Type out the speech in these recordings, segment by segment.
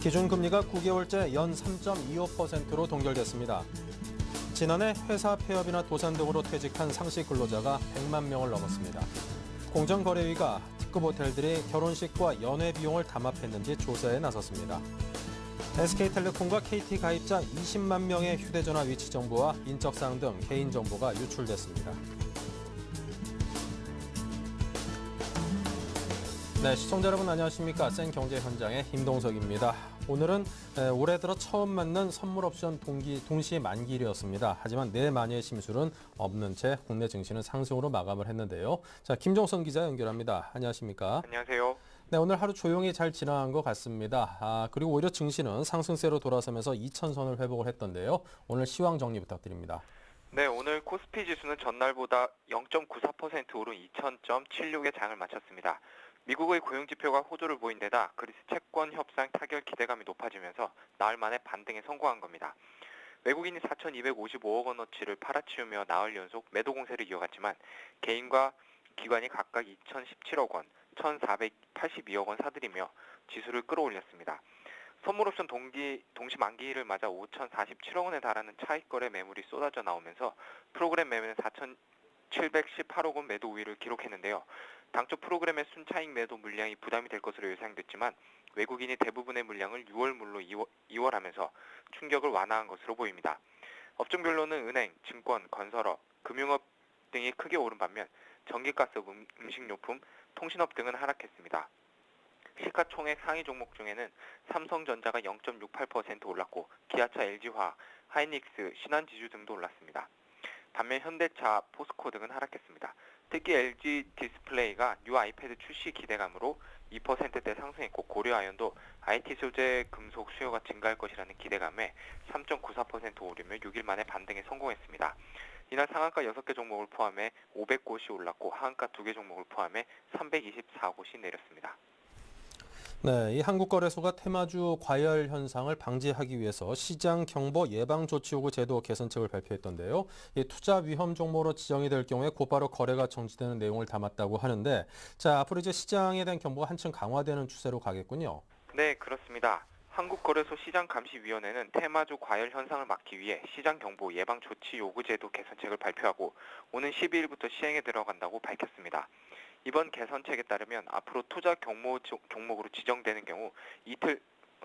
기준금리가 9개월째 연 3.25%로 동결됐습니다. 지난해 회사 폐업이나 도산 등으로 퇴직한 상시 근로자가 100만 명을 넘었습니다. 공정거래위가 특급 호텔들이 결혼식과 연회 비용을 담합했는지 조사에 나섰습니다. SK텔레콤과 KT 가입자 20만 명의 휴대전화 위치 정보와 인적사항 등 개인정보가 유출됐습니다. 네, 시청자 여러분 안녕하십니까? 센경제 현장의 임동석입니다. 오늘은 올해 들어 처음 맞는 선물 옵션 동시 만기일이었습니다. 하지만 내만의 심술은 없는 채 국내 증시는 상승으로 마감을 했는데요. 자, 김종선 기자 연결합니다. 안녕하십니까? 안녕하세요. 네, 오늘 하루 조용히 잘 지나간 것 같습니다. 그리고 오히려 증시는 상승세로 돌아서면서 2,000선을 회복을 했던데요. 오늘 시황 정리 부탁드립니다. 네, 오늘 코스피 지수는 전날보다 0.94% 오른 2000.76의 장을 마쳤습니다. 미국의 고용지표가 호조를 보인 데다 그리스 채권 협상 타결 기대감이 높아지면서 나흘 만에 반등에 성공한 겁니다. 외국인이 4,255억 원어치를 팔아치우며 나흘 연속 매도 공세를 이어갔지만 개인과 기관이 각각 2,017억 원, 1,482억 원 사들이며 지수를 끌어올렸습니다. 선물옵션 동시 만기일을 맞아 5,047억 원에 달하는 차익거래 매물이 쏟아져 나오면서 프로그램 매매는 4,718억 원 매도 우위를 기록했는데요. 당초 프로그램의 순차익 매도 물량이 부담이 될 것으로 예상됐지만 외국인이 대부분의 물량을 6월물로 이월하면서 충격을 완화한 것으로 보입니다. 업종별로는 은행, 증권, 건설업, 금융업 등이 크게 오른 반면 전기가스, 음식료품, 통신업 등은 하락했습니다. 시가총액 상위 종목 중에는 삼성전자가 0.68% 올랐고 기아차, LG화학, 하이닉스, 신한지주 등도 올랐습니다. 반면 현대차, 포스코 등은 하락했습니다. 특히 LG 디스플레이가 뉴 아이패드 출시 기대감으로 2%대 상승했고 고려아연도 IT 소재 금속 수요가 증가할 것이라는 기대감에 3.94% 오르며 6일 만에 반등에 성공했습니다. 이날 상한가 6개 종목을 포함해 500곳이 올랐고 하한가 2개 종목을 포함해 324곳이 내렸습니다. 네, 이 한국거래소가 테마주 과열 현상을 방지하기 위해서 시장 경보 예방 조치 요구 제도 개선책을 발표했던데요. 이 투자 위험 종목으로 지정이 될 경우에 곧바로 거래가 정지되는 내용을 담았다고 하는데, 자, 앞으로 이제 시장에 대한 경보가 한층 강화되는 추세로 가겠군요. 네, 그렇습니다. 한국거래소 시장감시위원회는 테마주 과열 현상을 막기 위해 시장 경보 예방 조치 요구 제도 개선책을 발표하고 오는 12일부터 시행에 들어간다고 밝혔습니다. 이번 개선책에 따르면 앞으로 투자 경보 종목으로 지정되는 경우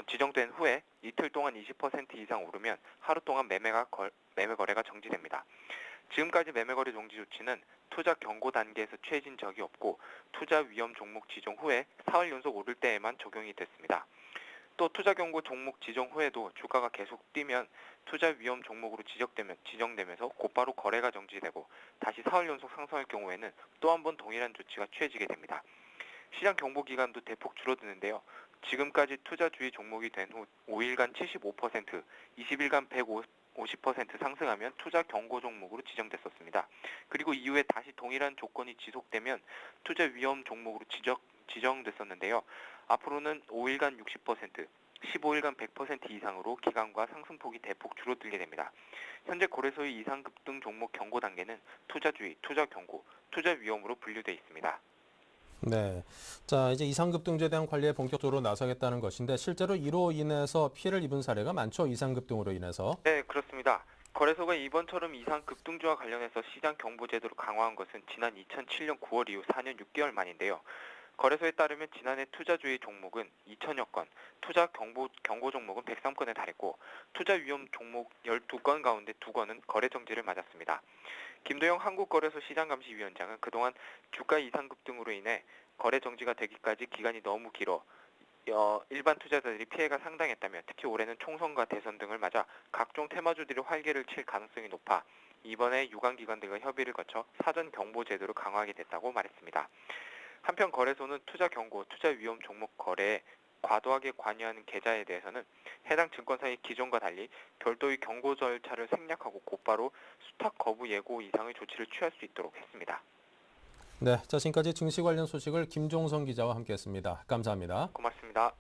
지정된 후에 이틀 동안 20% 이상 오르면 하루 동안 매매 거래가 정지됩니다. 지금까지 매매 거래 정지 조치는 투자 경고 단계에서 취해진 적이 없고 투자 위험 종목 지정 후에 사흘 연속 오를 때에만 적용이 됐습니다. 또 투자 경고 종목 지정 후에도 주가가 계속 뛰면 투자 위험 종목으로 지정되면서 곧바로 거래가 정지되고 다시 사흘 연속 상승할 경우에는 또 한 번 동일한 조치가 취해지게 됩니다. 시장 경보 기간도 대폭 줄어드는데요. 지금까지 투자 주의 종목이 된 후 5일간 75%, 20일간 150% 상승하면 투자 경고 종목으로 지정됐었습니다. 그리고 이후에 다시 동일한 조건이 지속되면 투자 위험 종목으로 지정됐었는데요. 앞으로는 5일간 60%, 15일간 100% 이상으로 기간과 상승폭이 대폭 줄어들게 됩니다. 현재 거래소의 이상급등 종목 경고 단계는 투자주의, 투자 경고, 투자 위험으로 분류되어 있습니다. 네, 자, 이제 이상급등주에 대한 관리에 본격적으로 나서겠다는 것인데 실제로 이로 인해서 피해를 입은 사례가 많죠, 이상급등으로 인해서. 네, 그렇습니다. 거래소가 이번처럼 이상급등주와 관련해서 시장 경보 제도를 강화한 것은 지난 2007년 9월 이후 4년 6개월 만인데요. 거래소에 따르면 지난해 투자주의 종목은 2천여 건, 투자 경고 종목은 103건에 달했고 투자 위험 종목 12건 가운데 2건은 거래 정지를 맞았습니다. 김도영 한국거래소 시장감시위원장은 그동안 주가 이상급등으로 인해 거래 정지가 되기까지 기간이 너무 길어 일반 투자자들이 피해가 상당했다며 특히 올해는 총선과 대선 등을 맞아 각종 테마주들이 활개를 칠 가능성이 높아 이번에 유관기관들과 협의를 거쳐 사전 경보 제도를 강화하게 됐다고 말했습니다. 한편 거래소는 투자 경고, 투자 위험 종목 거래에 과도하게 관여하는 계좌에 대해서는 해당 증권사의 기존과 달리 별도의 경고 절차를 생략하고 곧바로 수탁 거부 예고 이상의 조치를 취할 수 있도록 했습니다. 네, 자, 지금까지 증시 관련 소식을 김종선 기자와 함께했습니다. 감사합니다. 고맙습니다.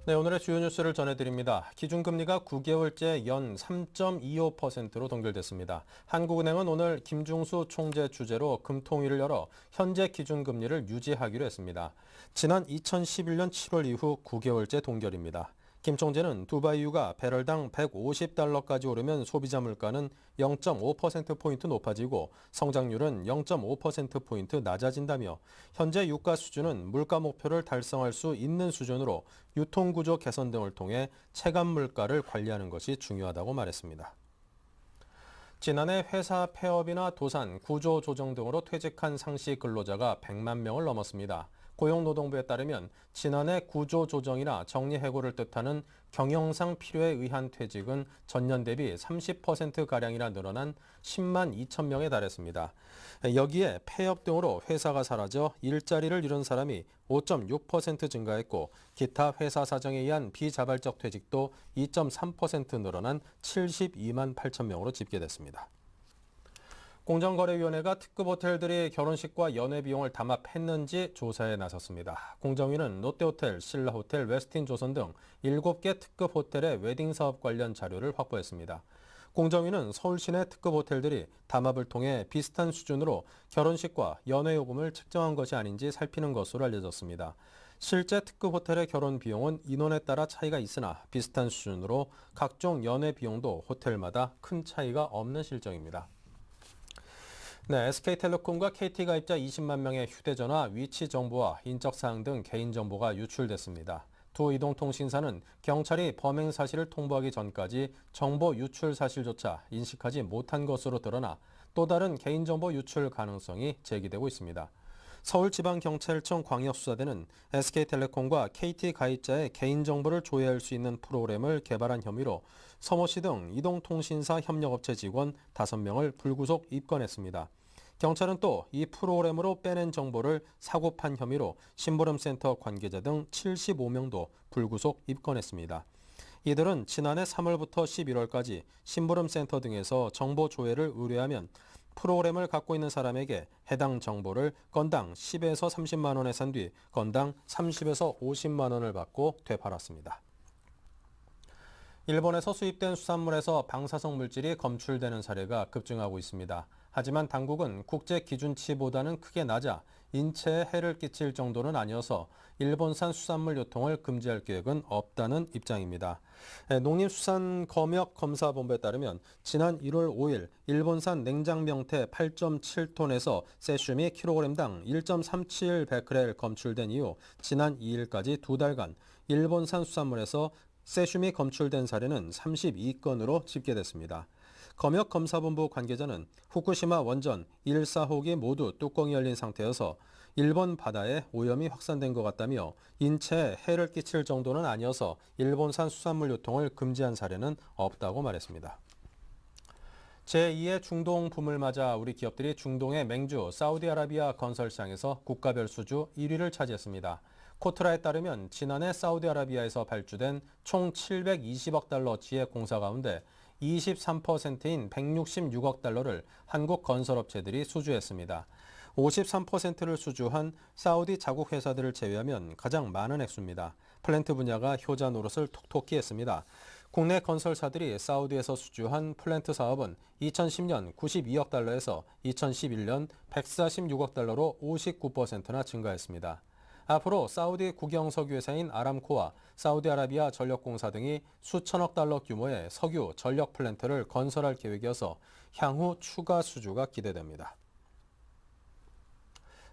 네, 오늘의 주요 뉴스를 전해드립니다. 기준금리가 9개월째 연 3.25%로 동결됐습니다. 한국은행은 오늘 김중수 총재 주재로 금통위를 열어 현재 기준금리를 유지하기로 했습니다. 지난 2011년 7월 이후 9개월째 동결입니다. 김 총재는 두바이유가 배럴당 150달러까지 오르면 소비자 물가는 0.5%포인트 높아지고 성장률은 0.5%포인트 낮아진다며 현재 유가 수준은 물가 목표를 달성할 수 있는 수준으로 유통구조 개선 등을 통해 체감 물가를 관리하는 것이 중요하다고 말했습니다. 지난해 회사 폐업이나 도산, 구조 조정 등으로 퇴직한 상시 근로자가 100만 명을 넘었습니다. 고용노동부에 따르면 지난해 구조 조정이나 정리해고를 뜻하는 경영상 필요에 의한 퇴직은 전년 대비 30%가량이나 늘어난 10만 2천 명에 달했습니다. 여기에 폐업 등으로 회사가 사라져 일자리를 잃은 사람이 5.6% 증가했고 기타 회사 사정에 의한 비자발적 퇴직도 2.3% 늘어난 72만 8천 명으로 집계됐습니다. 공정거래위원회가 특급 호텔들이 결혼식과 연회 비용을 담합했는지 조사에 나섰습니다. 공정위는 롯데호텔, 신라호텔, 웨스틴조선 등 7개 특급 호텔의 웨딩 사업 관련 자료를 확보했습니다. 공정위는 서울 시내 특급 호텔들이 담합을 통해 비슷한 수준으로 결혼식과 연회 요금을 측정한 것이 아닌지 살피는 것으로 알려졌습니다. 실제 특급 호텔의 결혼 비용은 인원에 따라 차이가 있으나 비슷한 수준으로 각종 연회 비용도 호텔마다 큰 차이가 없는 실정입니다. 네, SK텔레콤과 KT 가입자 20만 명의 휴대전화 위치 정보와 인적사항 등 개인정보가 유출됐습니다. 두 이동통신사는 경찰이 범행 사실을 통보하기 전까지 정보 유출 사실조차 인식하지 못한 것으로 드러나 또 다른 개인정보 유출 가능성이 제기되고 있습니다. 서울지방경찰청 광역수사대는 SK텔레콤과 KT 가입자의 개인정보를 조회할 수 있는 프로그램을 개발한 혐의로 서모 씨 등 이동통신사 협력업체 직원 5명을 불구속 입건했습니다. 경찰은 또 이 프로그램으로 빼낸 정보를 사고판 혐의로 심부름센터 관계자 등 75명도 불구속 입건했습니다. 이들은 지난해 3월부터 11월까지 심부름센터 등에서 정보 조회를 의뢰하면 프로그램을 갖고 있는 사람에게 해당 정보를 건당 10에서 30만 원에 산 뒤 건당 30에서 50만 원을 받고 되팔았습니다. 일본에서 수입된 수산물에서 방사성 물질이 검출되는 사례가 급증하고 있습니다. 하지만 당국은 국제 기준치보다는 크게 낮아 인체에 해를 끼칠 정도는 아니어서 일본산 수산물 유통을 금지할 계획은 없다는 입장입니다. 농림수산검역검사본부에 따르면 지난 1월 5일 일본산 냉장 명태 8.7톤에서 세슘이 킬로그램당 1.37베크렐 검출된 이후 지난 2일까지 2달간 일본산 수산물에서 세슘이 검출된 사례는 32건으로 집계됐습니다. 검역검사본부 관계자는 후쿠시마 원전 1, 4호기 모두 뚜껑이 열린 상태여서 일본 바다에 오염이 확산된 것 같다며 인체에 해를 끼칠 정도는 아니어서 일본산 수산물 유통을 금지한 사례는 없다고 말했습니다. 제2의 중동 붐을 맞아 우리 기업들이 중동의 맹주 사우디아라비아 건설 시장에서 국가별 수주 1위를 차지했습니다. 코트라에 따르면 지난해 사우디아라비아에서 발주된 총 720억 달러치의 공사 가운데 23%인 166억 달러를 한국 건설업체들이 수주했습니다. 53%를 수주한 사우디 자국 회사들을 제외하면 가장 많은 액수입니다. 플랜트 분야가 효자 노릇을 톡톡히 했습니다. 국내 건설사들이 사우디에서 수주한 플랜트 사업은 2010년 92억 달러에서 2011년 146억 달러로 59%나 증가했습니다. 앞으로 사우디 국영석유 회사인 아람코와 사우디아라비아 전력공사 등이 수천억 달러 규모의 석유 전력 플랜트를 건설할 계획이어서 향후 추가 수주가 기대됩니다.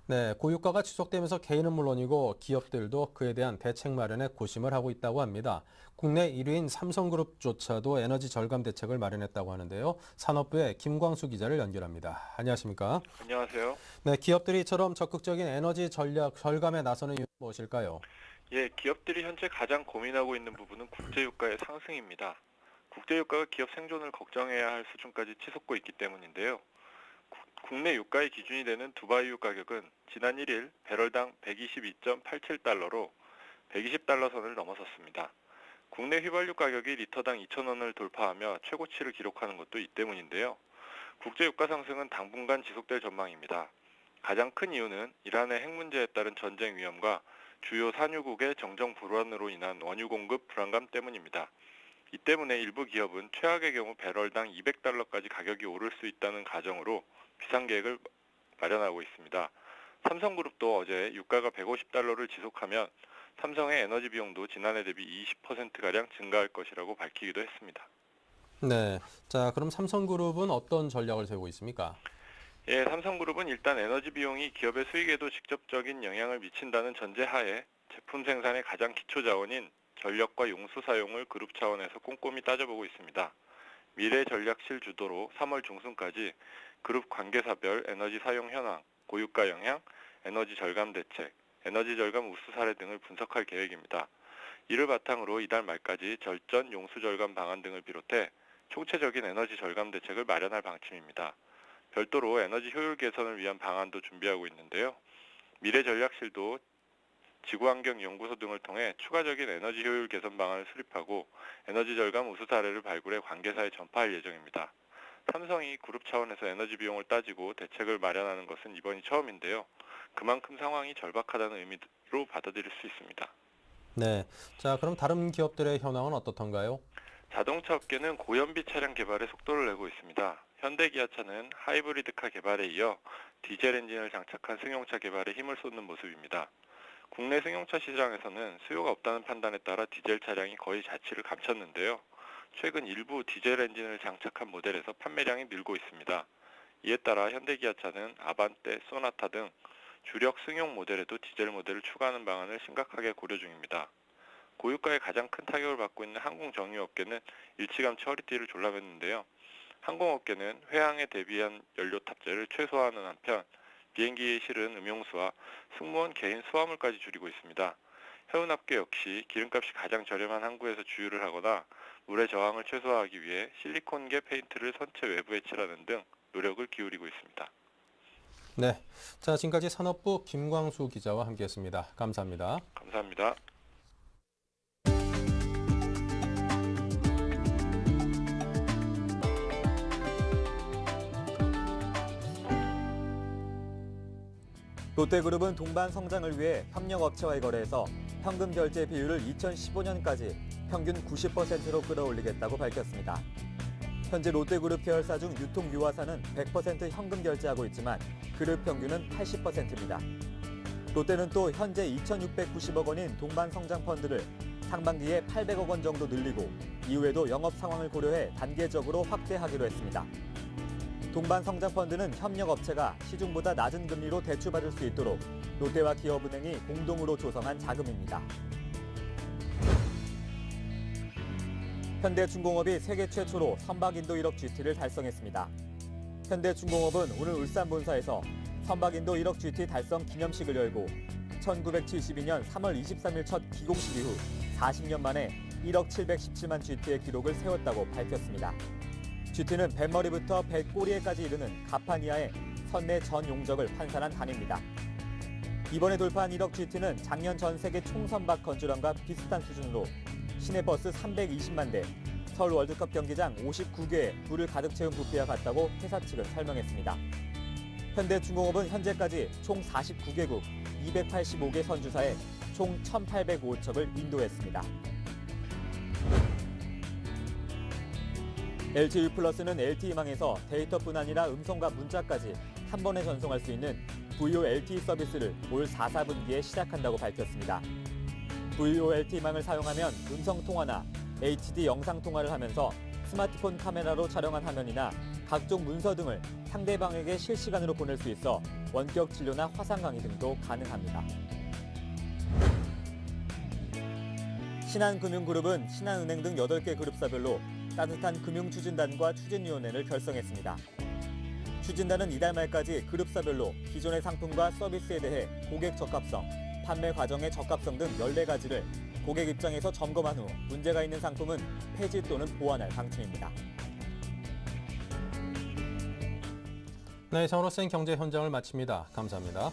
네, 고유가가 지속되면서 개인은 물론이고 기업들도 그에 대한 대책 마련에 고심을 하고 있다고 합니다. 국내 1위인 삼성그룹조차도 에너지 절감 대책을 마련했다고 하는데요. 산업부의 김광수 기자를 연결합니다. 안녕하십니까? 안녕하세요. 네, 기업들이 이처럼 적극적인 에너지 전략 절감에 나서는 이유는 무엇일까요? 예, 기업들이 현재 가장 고민하고 있는 부분은 국제유가의 상승입니다. 국제유가가 기업 생존을 걱정해야 할 수준까지 치솟고 있기 때문인데요. 국내 유가의 기준이 되는 두바이유 가격은 지난 1일 배럴당 122.87달러로 120달러 선을 넘어섰습니다. 국내 휘발유 가격이 리터당 2,000원을 돌파하며 최고치를 기록하는 것도 이 때문인데요. 국제유가 상승은 당분간 지속될 전망입니다. 가장 큰 이유는 이란의 핵 문제에 따른 전쟁 위험과 주요 산유국의 정정 불안으로 인한 원유 공급 불안감 때문입니다. 이 때문에 일부 기업은 최악의 경우 배럴당 $200까지 가격이 오를 수 있다는 가정으로 비상계획을 마련하고 있습니다. 삼성그룹도 어제 유가가 $150를 지속하면 삼성의 에너지 비용도 지난해 대비 20%가량 증가할 것이라고 밝히기도 했습니다. 네, 자 그럼 삼성그룹은 어떤 전략을 세우고 있습니까? 예, 삼성그룹은 일단 에너지 비용이 기업의 수익에도 직접적인 영향을 미친다는 전제하에 제품 생산의 가장 기초 자원인 전력과 용수 사용을 그룹 차원에서 꼼꼼히 따져보고 있습니다. 미래 전략실 주도로 3월 중순까지 그룹 관계사별 에너지 사용 현황, 고유가 영향, 에너지 절감 대책, 에너지 절감 우수 사례 등을 분석할 계획입니다. 이를 바탕으로 이달 말까지 절전, 용수 절감 방안 등을 비롯해 총체적인 에너지 절감 대책을 마련할 방침입니다. 별도로 에너지 효율 개선을 위한 방안도 준비하고 있는데요. 미래 전략실도 지구환경연구소 등을 통해 추가적인 에너지 효율 개선 방안을 수립하고 에너지 절감 우수 사례를 발굴해 관계사에 전파할 예정입니다. 삼성이 그룹 차원에서 에너지 비용을 따지고 대책을 마련하는 것은 이번이 처음인데요. 그만큼 상황이 절박하다는 의미로 받아들일 수 있습니다. 네, 자 그럼 다른 기업들의 현황은 어떻던가요? 자동차 업계는 고연비 차량 개발에 속도를 내고 있습니다. 현대기아차는 하이브리드카 개발에 이어 디젤 엔진을 장착한 승용차 개발에 힘을 쏟는 모습입니다. 국내 승용차 시장에서는 수요가 없다는 판단에 따라 디젤 차량이 거의 자취를 감췄는데요. 최근 일부 디젤 엔진을 장착한 모델에서 판매량이 늘고 있습니다. 이에 따라 현대기아차는 아반떼, 소나타 등 주력 승용 모델에도 디젤 모델을 추가하는 방안을 심각하게 고려 중입니다. 고유가에 가장 큰 타격을 받고 있는 항공정유업계는 일찌감치 허리띠를 졸라맸는데요. 항공업계는 회항에 대비한 연료 탑재를 최소화하는 한편 비행기에 실은 음용수와 승무원 개인 수화물까지 줄이고 있습니다. 해운업계 역시 기름값이 가장 저렴한 항구에서 주유를 하거나 물의 저항을 최소화하기 위해 실리콘계 페인트를 선체 외부에 칠하는 등 노력을 기울이고 있습니다. 네, 자 지금까지 산업부 김광수 기자와 함께했습니다. 감사합니다. 감사합니다. 롯데그룹은 동반 성장을 위해 협력업체와의 거래에서 현금 결제 비율을 2015년까지 평균 90%로 끌어올리겠다고 밝혔습니다. 현재 롯데그룹 계열사 중 유통 유화사는 100% 현금 결제하고 있지만 그룹 평균은 80%입니다. 롯데는 또 현재 2,690억 원인 동반 성장 펀드를 상반기에 800억 원 정도 늘리고 이후에도 영업 상황을 고려해 단계적으로 확대하기로 했습니다. 동반 성장 펀드는 협력업체가 시중보다 낮은 금리로 대출받을 수 있도록 롯데와 기업은행이 공동으로 조성한 자금입니다. 현대중공업이 세계 최초로 선박인도 1억 GT를 달성했습니다. 현대중공업은 오늘 울산 본사에서 선박인도 1억 GT 달성 기념식을 열고 1972년 3월 23일 첫 기공식 이후 40년 만에 1억 717만 GT의 기록을 세웠다고 밝혔습니다. GT는 뱃머리부터 배 꼬리에까지 이르는 갑판 이하의 선내 전 용적을 환산한 단위입니다. 이번에 돌파한 1억 GT는 작년 전 세계 총선박 건조량과 비슷한 수준으로 시내버스 320만 대, 서울 월드컵 경기장 59개에 불을 가득 채운 부피와 같다고 회사 측은 설명했습니다. 현대중공업은 현재까지 총 49개국 285개 선주사에 총 1,805척을 인도했습니다. LTE 플러스는 LTE망에서 데이터뿐 아니라 음성과 문자까지 한 번에 전송할 수 있는 VoLTE 서비스를 올 4분기에 시작한다고 밝혔습니다. VoLTE망을 사용하면 음성통화나 HD 영상통화를 하면서 스마트폰 카메라로 촬영한 화면이나 각종 문서 등을 상대방에게 실시간으로 보낼 수 있어 원격 진료나 화상 강의 등도 가능합니다. 신한금융그룹은 신한은행 등 8개 그룹사별로 따뜻한 금융추진단과 추진위원회를 결성했습니다. 추진단은 이달 말까지 그룹사별로 기존의 상품과 서비스에 대해 고객 적합성, 판매 과정의 적합성 등 14가지를 고객 입장에서 점검한 후 문제가 있는 상품은 폐지 또는 보완할 방침입니다. 네, 이상으로 센 경제 현장을 마칩니다. 감사합니다.